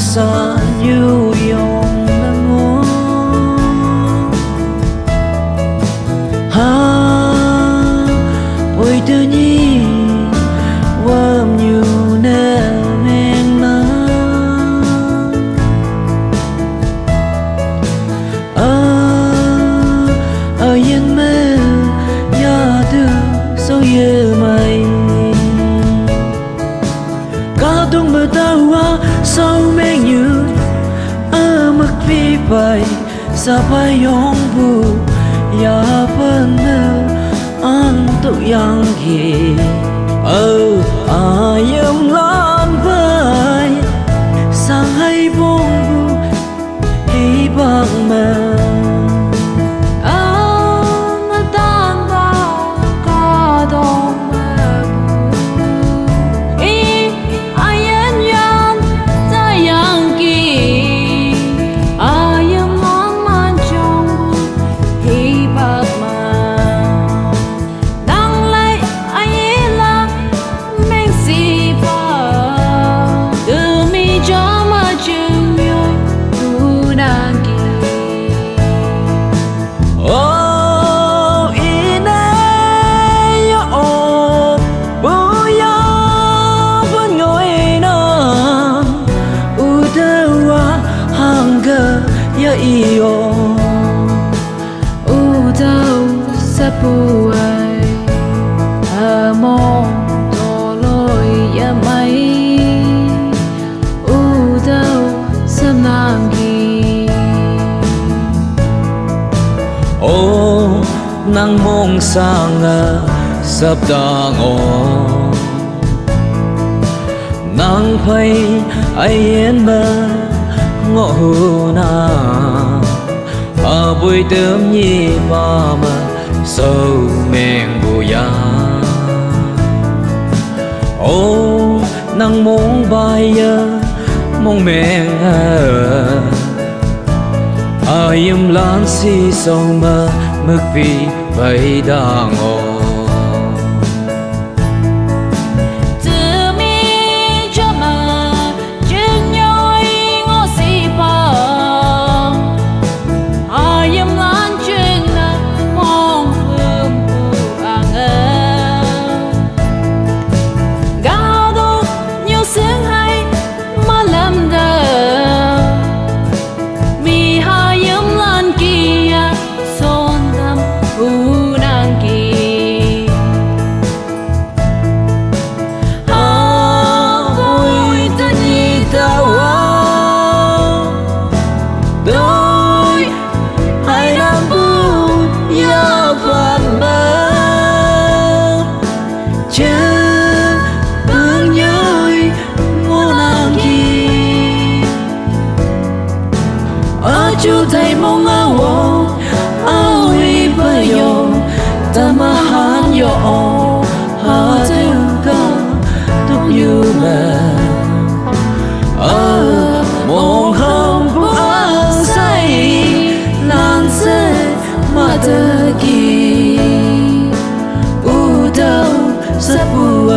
sa yêu yong nang ngô ha ôi tự nhiên vơm nhiều nè men na ở yên mơ ya từ sâu yêu mày cao tung bờ ta hoa sâu men như ở mức phi bay sa bay yong bu ya phân an tu yang hi ayam lan bay sang hay bông bu hi bang mà iyo udau sapuai among toloi ya mai udau samnangi o nang mong sanga sabdang o nang phai ayen ba ngõ hồ na buổi tớm nhi ba mà sâu men bù ya ô nang mong bay mong men im lan si sâu mơ mức vì vậy đang ngồi chú thấy mong áo áo y bây giờ ta mà han yo ha theo ca tục như mẹ mong không có ai say lan sẽ mà ta kỳ u đâu sắp buồn